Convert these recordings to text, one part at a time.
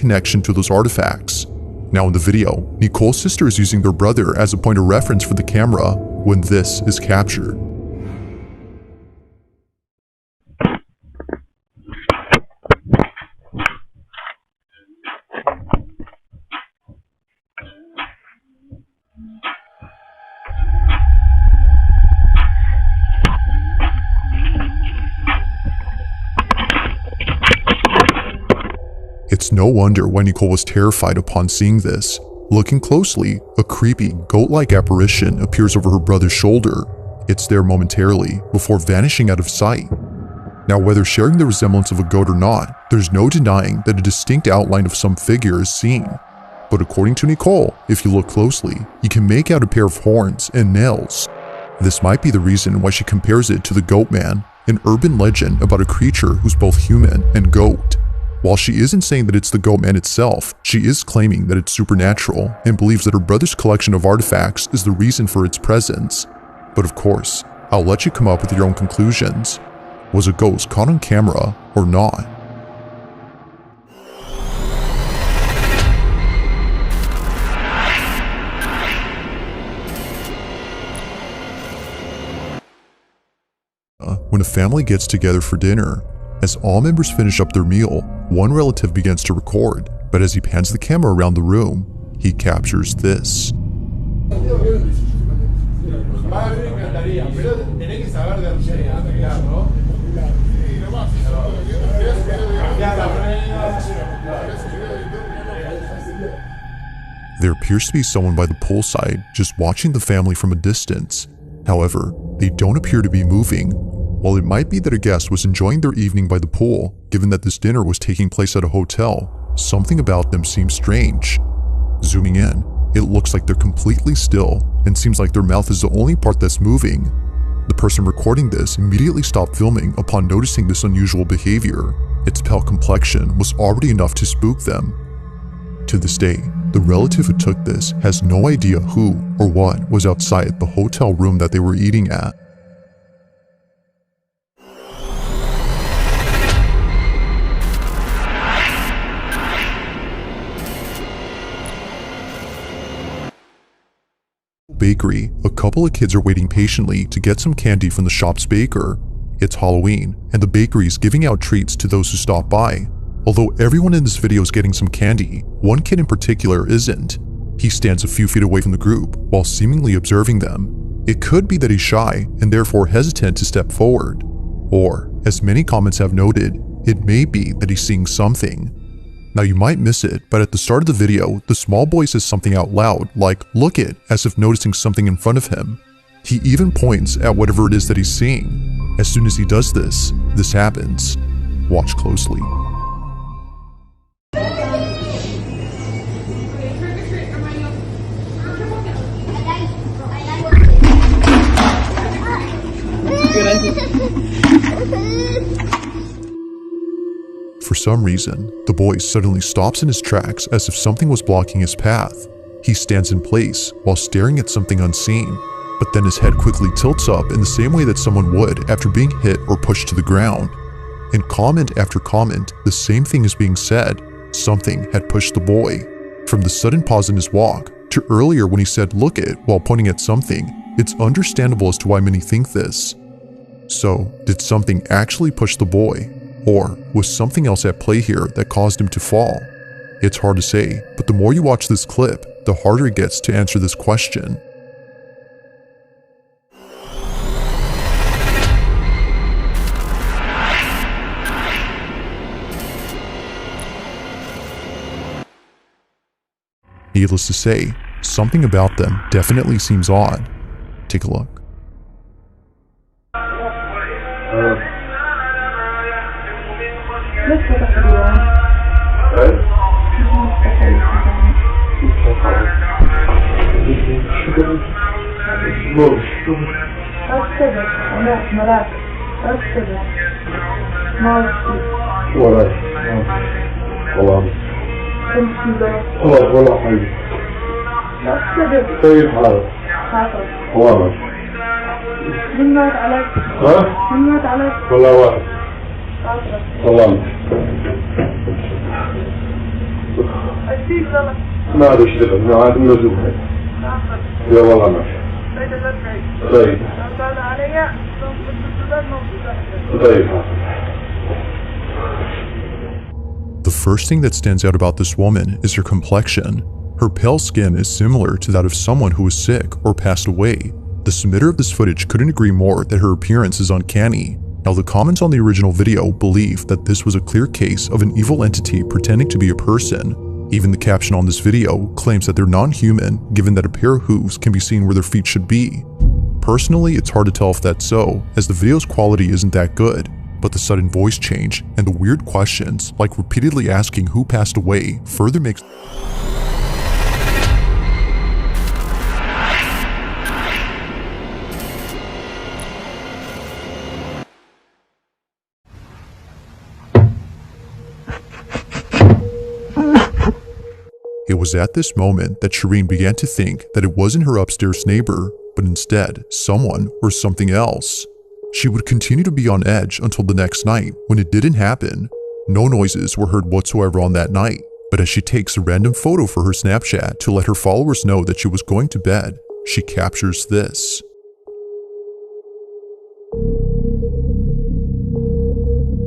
connection to those artifacts. Now in the video, Nicole's sister is using their brother as a point of reference for the camera when this is captured. It's no wonder why Nicole was terrified upon seeing this. Looking closely, a creepy, goat-like apparition appears over her brother's shoulder. It's there momentarily, before vanishing out of sight. Now, whether sharing the resemblance of a goat or not, there's no denying that a distinct outline of some figure is seen. But according to Nicole, if you look closely, you can make out a pair of horns and nails. This might be the reason why she compares it to the Goat Man, an urban legend about a creature who's both human and goat. While she isn't saying that it's the Goat Man itself, she is claiming that it's supernatural and believes that her brother's collection of artifacts is the reason for its presence. But of course, I'll let you come up with your own conclusions. Was a ghost caught on camera or not? When a family gets together for dinner, as all members finish up their meal, one relative begins to record, but as he pans the camera around the room, he captures this. There appears to be someone by the poolside just watching the family from a distance. However, they don't appear to be moving. While it might be that a guest was enjoying their evening by the pool, given that this dinner was taking place at a hotel, something about them seems strange. Zooming in, it looks like they're completely still and seems like their mouth is the only part that's moving. The person recording this immediately stopped filming upon noticing this unusual behavior. Its pale complexion was already enough to spook them. To this day, the relative who took this has no idea who or what was outside the hotel room that they were eating at. Bakery, a couple of kids are waiting patiently to get some candy from the shop's baker. It's Halloween, and the bakery is giving out treats to those who stop by. Although everyone in this video is getting some candy, one kid in particular isn't. He stands a few feet away from the group while seemingly observing them. It could be that he's shy and therefore hesitant to step forward. Or, as many comments have noted, it may be that he's seeing something. Now you might miss it, but at the start of the video, the small boy says something out loud, like "look it," as if noticing something in front of him. He even points at whatever it is that he's seeing. As soon as he does this, this happens. Watch closely. For some reason, the boy suddenly stops in his tracks as if something was blocking his path. He stands in place while staring at something unseen, but then his head quickly tilts up in the same way that someone would after being hit or pushed to the ground. In comment after comment, the same thing is being said. Something had pushed the boy. From the sudden pause in his walk to earlier when he said "look it" while pointing at something, it's understandable as to why many think this. So, did something actually push the boy? Or was something else at play here that caused him to fall? It's hard to say, but the more you watch this clip, the harder it gets to answer this question. Needless to say, something about them definitely seems odd. Take a look. والله حبيبي كيف حالك؟ والله من مات عليك؟ ها؟ من مات عليك؟ والله واحد والله أكيد لا. ما عاد اشتغل، ما عاد ملزوم. يا والله ما طيب. طيب. The first thing that stands out about this woman is her complexion. Her pale skin is similar to that of someone who is sick or passed away. The submitter of this footage couldn't agree more that her appearance is uncanny. Now, the comments on the original video believe that this was a clear case of an evil entity pretending to be a person. Even the caption on this video claims that they're non-human, given that a pair of hooves can be seen where their feet should be. Personally, it's hard to tell if that's so, as the video's quality isn't that good, but the sudden voice change and the weird questions, like repeatedly asking who passed away, further makes It was at this moment that Shireen began to think that it wasn't her upstairs neighbor, but instead someone or something else. She would continue to be on edge until the next night when it didn't happen. No noises were heard whatsoever on that night, but as she takes a random photo for her Snapchat to let her followers know that she was going to bed, she captures this.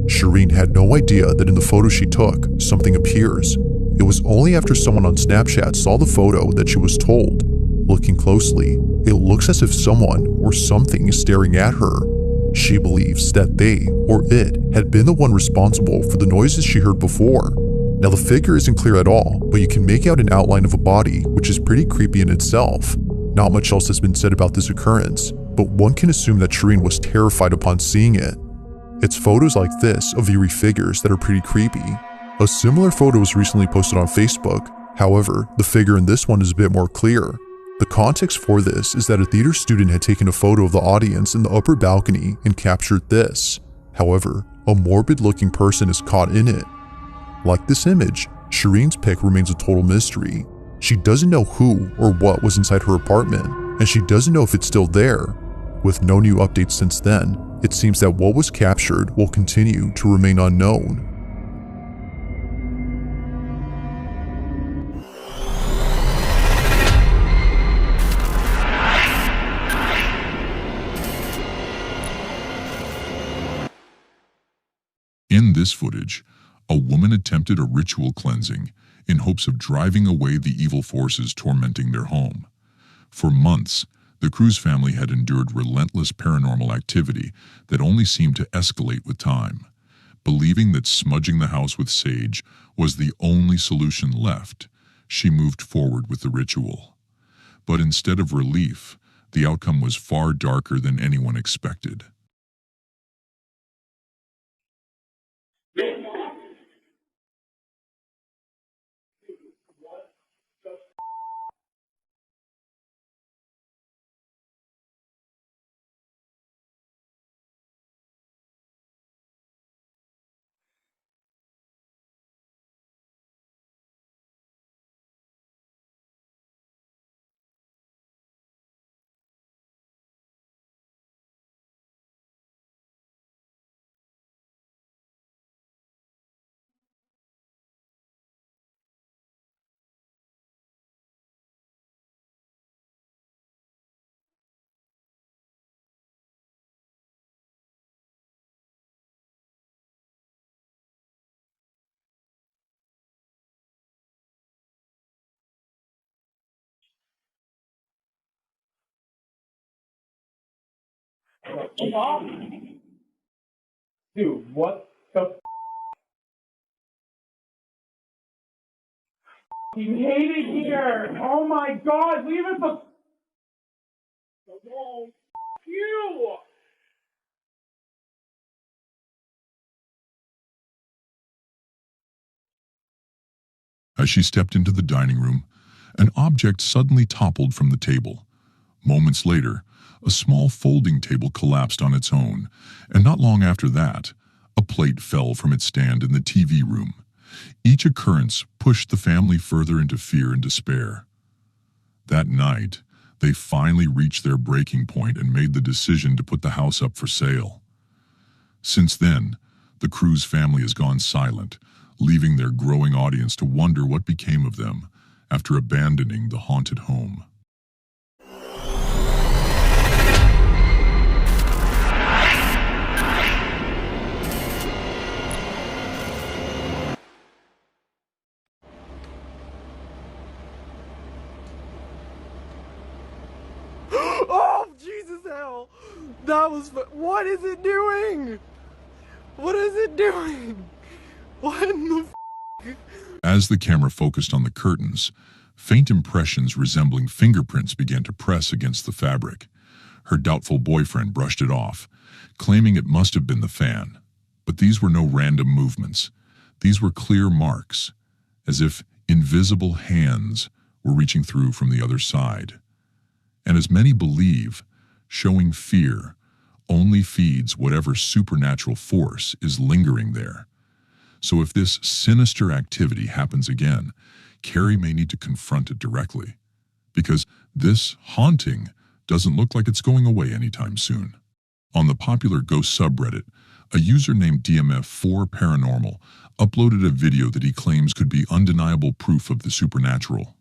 Shireen had no idea that in the photo she took, something appears. It was only after someone on Snapchat saw the photo that she was told. Looking closely, it looks as if someone or something is staring at her. She believes that they, or it, had been the one responsible for the noises she heard before. Now, the figure isn't clear at all, but you can make out an outline of a body, which is pretty creepy in itself. Not much else has been said about this occurrence, but one can assume that Shireen was terrified upon seeing it. It's photos like this of eerie figures that are pretty creepy. A similar photo was recently posted on Facebook. However, the figure in this one is a bit more clear. The context for this is that a theater student had taken a photo of the audience in the upper balcony and captured this. However, a morbid-looking person is caught in it. Like this image, Shireen's pic remains a total mystery. She doesn't know who or what was inside her apartment, and she doesn't know if it's still there. With no new updates since then, it seems that what was captured will continue to remain unknown. In this footage, a woman attempted a ritual cleansing in hopes of driving away the evil forces tormenting their home. For months, the Cruz family had endured relentless paranormal activity that only seemed to escalate with time. Believing that smudging the house with sage was the only solution left, she moved forward with the ritual. But instead of relief, the outcome was far darker than anyone expected. Dude, what the f***? You hate it here! Oh my god, leave it the f*** alone! You! As she stepped into the dining room, an object suddenly toppled from the table. Moments later, a small folding table collapsed on its own, and not long after that, a plate fell from its stand in the TV room. Each occurrence pushed the family further into fear and despair. That night, they finally reached their breaking point and made the decision to put the house up for sale. Since then, the Cruz family has gone silent, leaving their growing audience to wonder what became of them after abandoning the haunted home. Oh, Jesus, hell! That was... What is it doing? What is it doing? What in the f***? As the camera focused on the curtains, faint impressions resembling fingerprints began to press against the fabric. Her doubtful boyfriend brushed it off, claiming it must have been the fan. But these were no random movements. These were clear marks, as if invisible hands were reaching through from the other side. And as many believe, showing fear only feeds whatever supernatural force is lingering there. So if this sinister activity happens again, Carrie may need to confront it directly, because this haunting doesn't look like it's going away anytime soon. On the popular ghost subreddit, a user named DMF4Paranormal uploaded a video that he claims could be undeniable proof of the supernatural.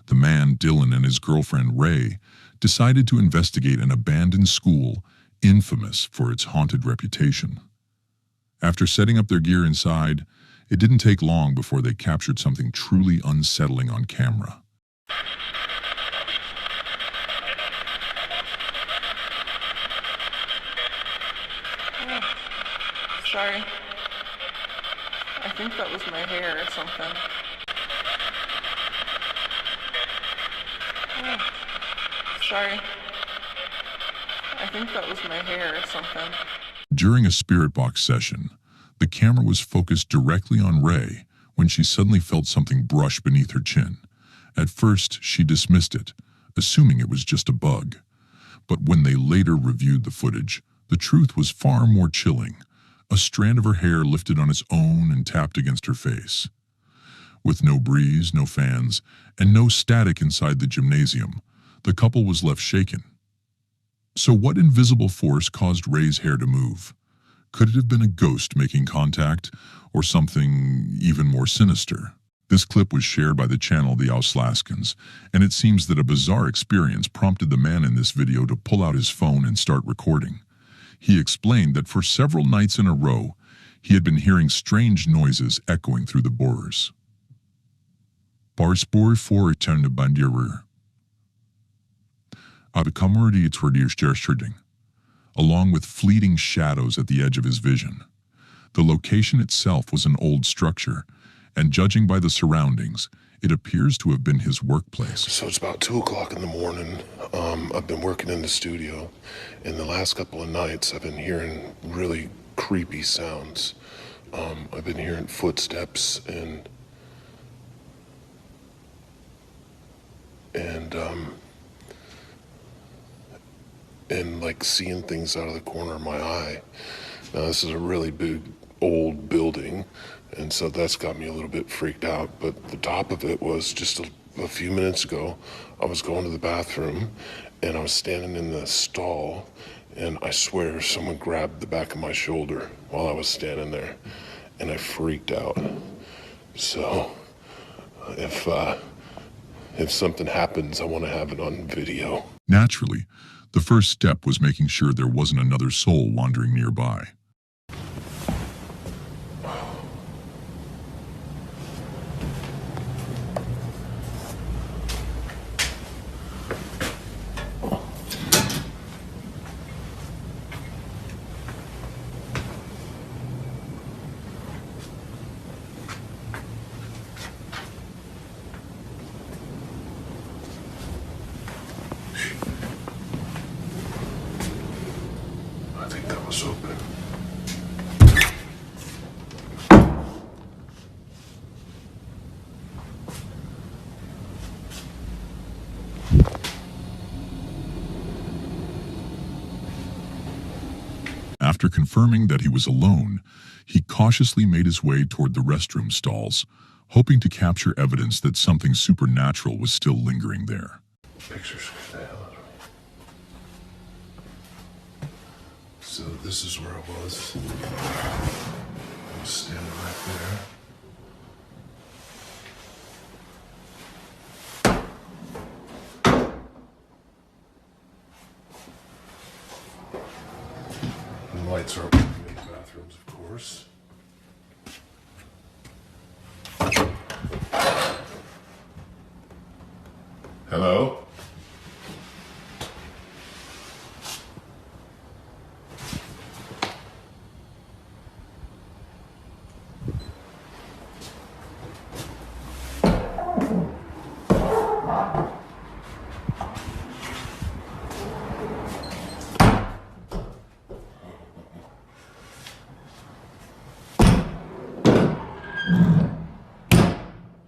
The man, Dylan, and his girlfriend, Ray, decided to investigate an abandoned school infamous for its haunted reputation. After setting up their gear inside, it didn't take long before they captured something truly unsettling on camera. Sorry. I think that was my hair or something. Sorry. I think that was my hair or something. During a spirit box session, the camera was focused directly on Ray when she suddenly felt something brush beneath her chin. At first, she dismissed it, assuming it was just a bug. But when they later reviewed the footage, the truth was far more chilling. A strand of her hair lifted on its own and tapped against her face. With no breeze, no fans, and no static inside the gymnasium, the couple was left shaken. So what invisible force caused Ray's hair to move? Could it have been a ghost making contact, or something even more sinister? This clip was shared by the channel The Auslaskans, and it seems that a bizarre experience prompted the man in this video to pull out his phone and start recording. He explained that for several nights in a row, he had been hearing strange noises echoing through the borers. Barspoor for eterne bandirer. Along with fleeting shadows at the edge of his vision. The location itself was an old structure, and judging by the surroundings, it appears to have been his workplace. So it's about 2 o'clock in the morning. I've been working in the studio, and the last couple of nights I've been hearing really creepy sounds. I've been hearing footsteps and like seeing things out of the corner of my eye. Now this is a really big old building, and so that's got me a little bit freaked out. But the top of it was just a few minutes ago, I was going to the bathroom and I was standing in the stall, and I swear someone grabbed the back of my shoulder while I was standing there, and I freaked out. So if something happens, I want to have it on video. Naturally, the first step was making sure there wasn't another soul wandering nearby. I think that was open. After confirming that he was alone, he cautiously made his way toward the restroom stalls, hoping to capture evidence that something supernatural was still lingering there. Pictures scared the hell out of me. So this is where I was. I was standing right there. lights aren't working in these bathrooms, of course. Hello?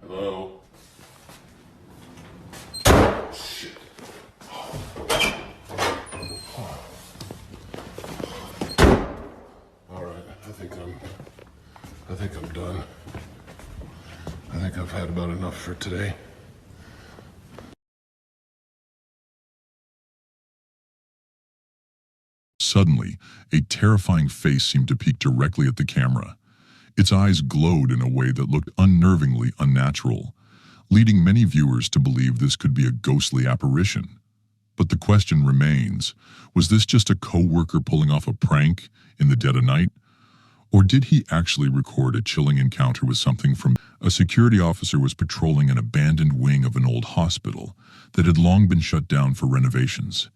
Hello? Shit. Alright, I think I'm done. I think I've had about enough for today. Suddenly, a terrifying face seemed to peek directly at the camera. Its eyes glowed in a way that looked unnervingly unnatural, leading many viewers to believe this could be a ghostly apparition. But the question remains, was this just a co-worker pulling off a prank in the dead of night? Or did he actually record a chilling encounter with something from a security officer was patrolling an abandoned wing of an old hospital that had long been shut down for renovations.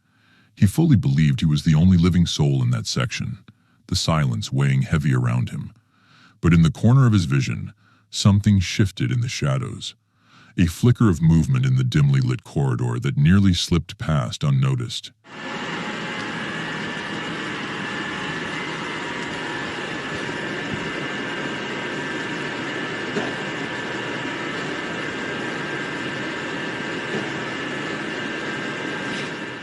He fully believed he was the only living soul in that section, the silence weighing heavy around him. But in the corner of his vision, something shifted in the shadows. A flicker of movement in the dimly lit corridor that nearly slipped past unnoticed.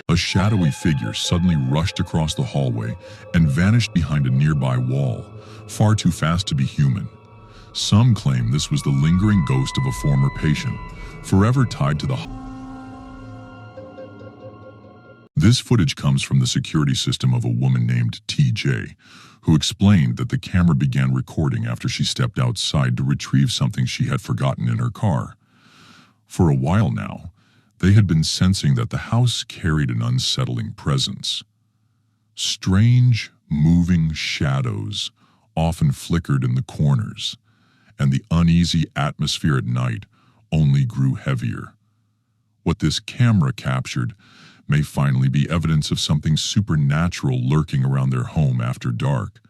A shadowy figure suddenly rushed across the hallway and vanished behind a nearby wall, far too fast to be human. Some claim this was the lingering ghost of a former patient, forever tied to the This footage comes from the security system of a woman named TJ, who explained that the camera began recording after she stepped outside to retrieve something she had forgotten in her car. For a while now, they had been sensing that the house carried an unsettling presence. Strange, moving shadows often flickered in the corners, and the uneasy atmosphere at night only grew heavier. What this camera captured may finally be evidence of something supernatural lurking around their home after dark.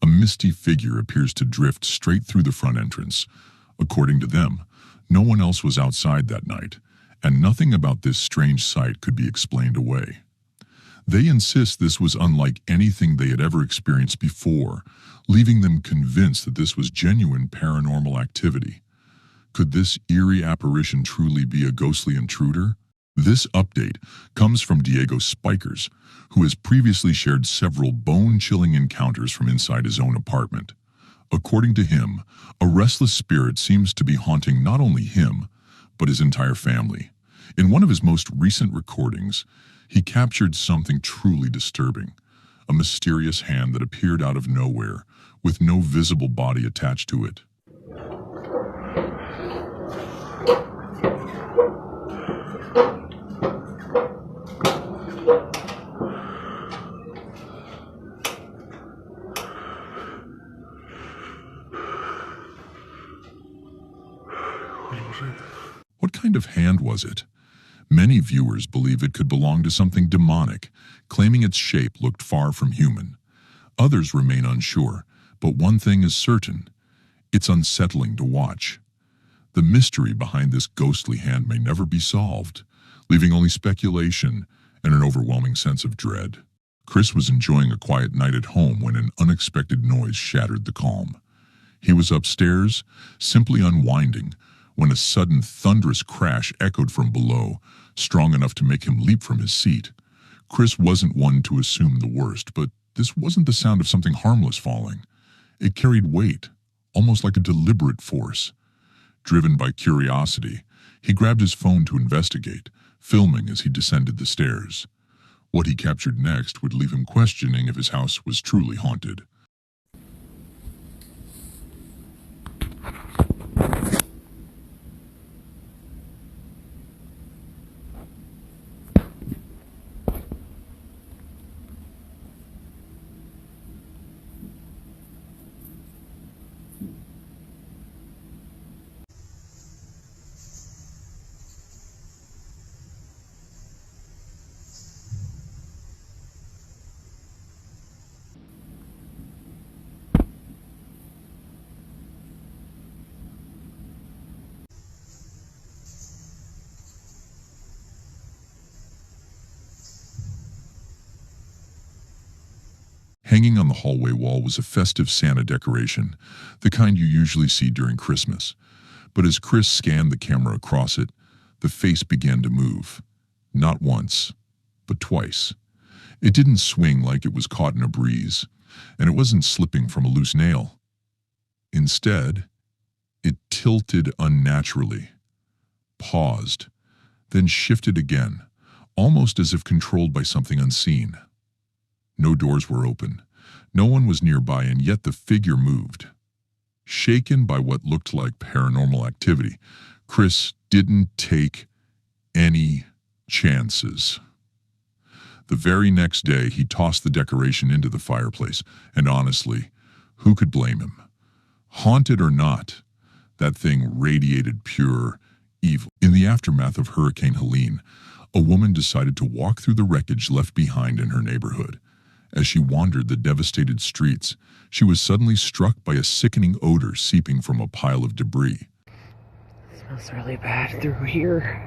A misty figure appears to drift straight through the front entrance. According to them, no one else was outside that night, and nothing about this strange sight could be explained away. They insist this was unlike anything they had ever experienced before, leaving them convinced that this was genuine paranormal activity. Could this eerie apparition truly be a ghostly intruder? This update comes from Diego Spikers, who has previously shared several bone-chilling encounters from inside his own apartment. According to him, a restless spirit seems to be haunting not only him, but his entire family. In one of his most recent recordings, he captured something truly disturbing, a mysterious hand that appeared out of nowhere, with no visible body attached to it. What kind of hand was it? Many viewers believe it could belong to something demonic, claiming its shape looked far from human. Others remain unsure, but one thing is certain: it's unsettling to watch. The mystery behind this ghostly hand may never be solved, leaving only speculation and an overwhelming sense of dread. Chris was enjoying a quiet night at home when an unexpected noise shattered the calm. He was upstairs, simply unwinding, when a sudden thunderous crash echoed from below, strong enough to make him leap from his seat. Chris wasn't one to assume the worst, but this wasn't the sound of something harmless falling. It carried weight, almost like a deliberate force. Driven by curiosity, He grabbed his phone to investigate, filming as he descended the stairs. What he captured next would leave him questioning if his house was truly haunted. Hanging on the hallway wall was a festive Santa decoration, the kind you usually see during Christmas. But as Chris scanned the camera across it, the face began to move. Not once, but twice. It didn't swing like it was caught in a breeze, and it wasn't slipping from a loose nail. Instead, it tilted unnaturally, paused, then shifted again, almost as if controlled by something unseen. No doors were open. No one was nearby, and yet the figure moved. Shaken by what looked like paranormal activity, Chris didn't take any chances. The very next day, he tossed the decoration into the fireplace, and honestly, who could blame him? Haunted or not, that thing radiated pure evil. In the aftermath of Hurricane Helene, a woman decided to walk through the wreckage left behind in her neighborhood. As she wandered the devastated streets, she was suddenly struck by a sickening odor seeping from a pile of debris. It smells really bad through here.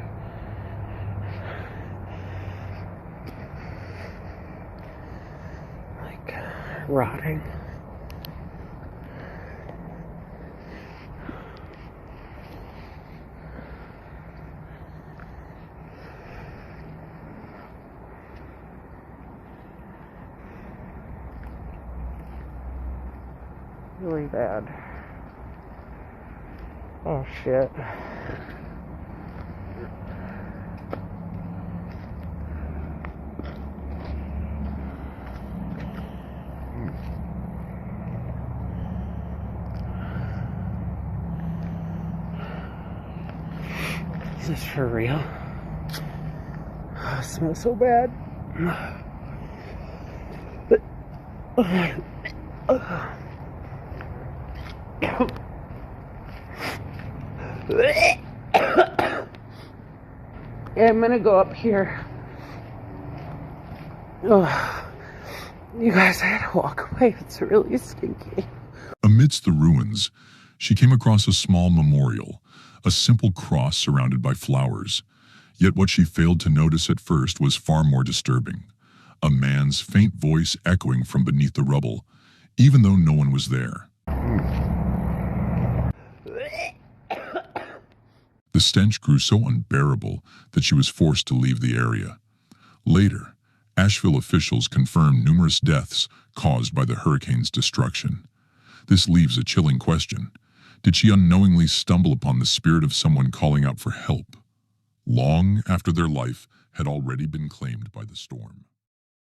Like rotting. Really bad. Oh shit. Is this for real? Oh, it smells so bad. Yeah, I'm gonna go up here. Oh, you guys, I had to walk away. It's really stinky. Amidst the ruins, she came across a small memorial, a simple cross surrounded by flowers. Yet what she failed to notice at first was far more disturbing. A man's faint voice echoing from beneath the rubble, even though no one was there. The stench grew so unbearable that she was forced to leave the area. Later, Asheville officials confirmed numerous deaths caused by the hurricane's destruction. This leaves a chilling question. Did she unknowingly stumble upon the spirit of someone calling out for help, long after their life had already been claimed by the storm?